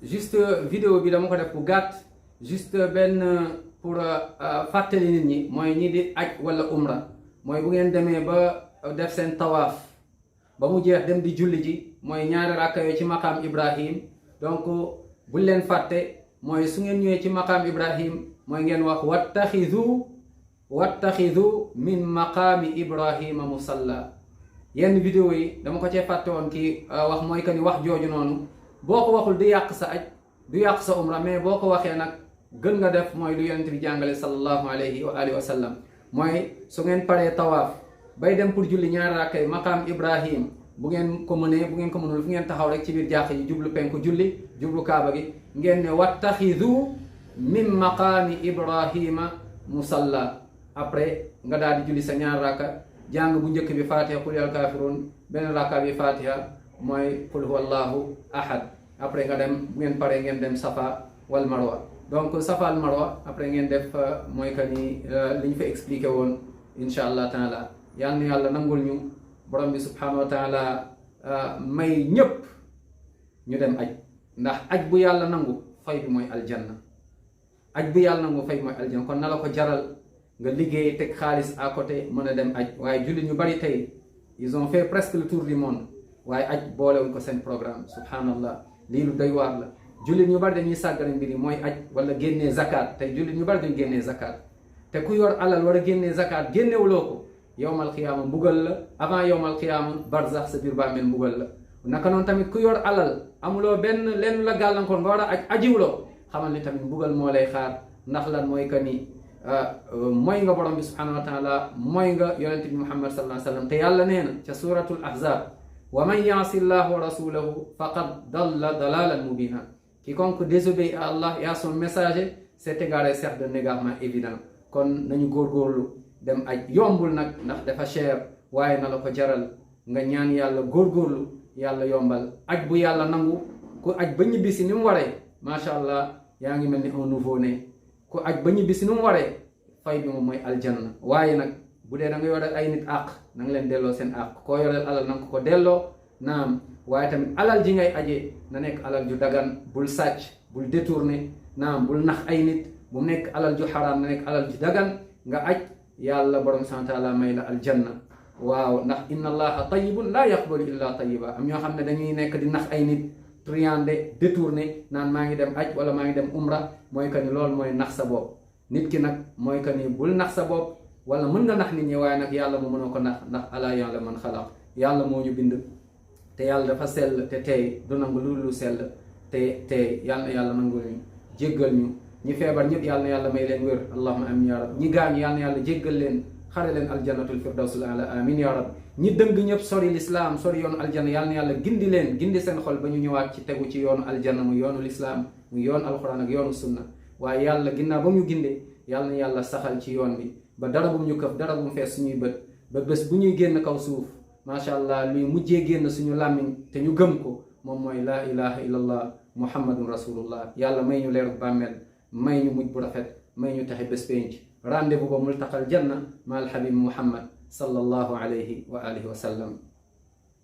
juste vidéo bi dama ko def bu gàtt juste benn pour fàttali nit ñi mooy ñi di aj wala umra mooy bu ngeen demee ba def seen tawaaf ba mu jeex dem di julli ji mooy ñaari rakka yooyu ci maqaam Ibrahim donc buñ leen fàtte mooy su ngeen ñëwee ci maqaam Ibrahim mooy ngeen wax wattaxidu min maqaami Ibrahima musalla. yenn vidéo yi dama ko cee fàtte woon kii wax mooy que ni wax jooju noonu boo ko waxul du yàq sa aj du yàq sa umra mais boo ko waxee nag gën nga def mooy lu yonent bi jàngale sallallahu alayhi wa alihi wa sallam mooy su ngeen paree tawaaf bay dem pour julli ñaari rakkay maqaam Ibrahim bu ngeen ko mënee bu ngeen ko mënul fu ngeen taxaw rek ci biir jàkk yi jublu penku julli jublu kaaba gi ngeen ne wattaxidu min maqaami Ibrahima musalla. après nga daal di julli sa ñaari rakka jàng bu njëkk bi fatiha qul yal kafirun benn rakka bi fatiha mooy qul huwallahu ahad. après nga dem bu ngeen paree ngeen dem safa wal marwa donc safa al marwa après ngeen def mooy que ni li ñu fa expliqué woon incha allah taala yal na yàlla nangul ñu borom bi subhanahu wa taala may ñëpp ñu dem aj ndax aj bu yàlla nangu fay bi mooy aljanna. aj bu yàlla nangu fay bi mooy aljanna kon na la ko jaral nga liggéey teg xaalis à côté mën a dem aj. waaye jullit ñu bari tey ils ont fait presque le tour du monde waaye aj boolewuñ ko seen programme subhanallah lii lu doy waar la. jullit ñu bari dañuy sàggane mbir yi mooy aj wala génnee zakat tey jullit ñu bari dañu génnee zakat te ku yor alal war a génnee zakat génnewuloo ko yowmal xiyaama mbugal la avant yowmal xiyaama barzax sa biir bàmmeel mbugal la. naka noonu tamit ku yor alal amuloo benn lenn la gàllankoor nga war a aj ajiwuloo xamal ni tamit mbugal moo lay xaar ndax lan mooy que ni mooy nga borom bi subhanahu wa taala mooy nga yonente bi muhammad sallallahu alayhi wa sallam te yàlla nee na ca suratul ahzab wa man yaasi llah wa rasulahu faqad dalla dalalan mubina. quiconque désobéit à Allah et à son messager s'est égaré certes d'un égarement évident. kon nañu góorgóorlu dem aj yombul nag ndax dafa cher waaye na la ko jaral nga ñaan yàlla góorgóorlu yàlla yombal aj bu yàlla nangu ku aj ba ñibbisi ni mu waree macha allah yaa ngi mel ni un nouveau-né. ku aj ba ñibbisi ni mu waree fay bi moom mooy aljanna. waaye nag bu dee da nga yoreel ay nit àq na nga leen delloo seen àq koo yoreel alal na nga ko delloo naam. waaye tamit alal ji ngay ajee na nekk alal ju dagan bul sàcc bul détourné naam bul nax ay nit bu nekk alal ju xaraam na nekk alal ju dagan nga aj yàlla borom subhanahu wa taala may la aljanna. waaw ndax inna allaha tayyibun laa yaqbalu illa tayyiba. am ñoo xam ne dañuy nekk di nax ay nit triandé détourné naan maa ngi dem aj wala maa ngi dem umra mooy que ni loolu mooy nax sa bopp. nit ki nag mooy que ni bul nax sa bopp wala mën nga nax nit ñi waaye nag yàlla mu mënoo ko nax ndax alaa ya'lamu man xalaq yàlla moo ñu bind te yàlla dafa sell te tey du nangu lu sell te tey yàlla na yàlla nangul ñu jéggal ñu ñi feebar ñëpp yàlla na yàlla may leen wér allahumma amin ya rab. ñi gaañu yàlla na yàlla jéggal leen xare leen aljannatul firdawsul ala amin ya rab. ñi dëng ñëpp sori lislaam sori yoonu aljanna yàlla na yàlla gindi leen gindi seen xol ba ñu ñëwaat ci tegu ci yoonu aljanna muy yoonu lislaam muy yoonu alquran ak yoonu sunna. waaye yàlla ginnaaw ba mu gindee yàlla na yàlla saxal ci yoon bi ba dara bu ñu këf dara bu mu fees suñuy bët ba bés bu ñuy génn kaw suuf macha allah luy mujjee génn suñu làmmiñ te ñu gëm ko moom mooy laa ilaha illallah muhammadun rasulullah. yàlla may ñu leeru bàmmeel may ñu mujj bu rafet may ñu taxe bés penc rendez-vous ba multaqal janna ma al habib muhammad sallallahu alayhi wa alihi wa sallam.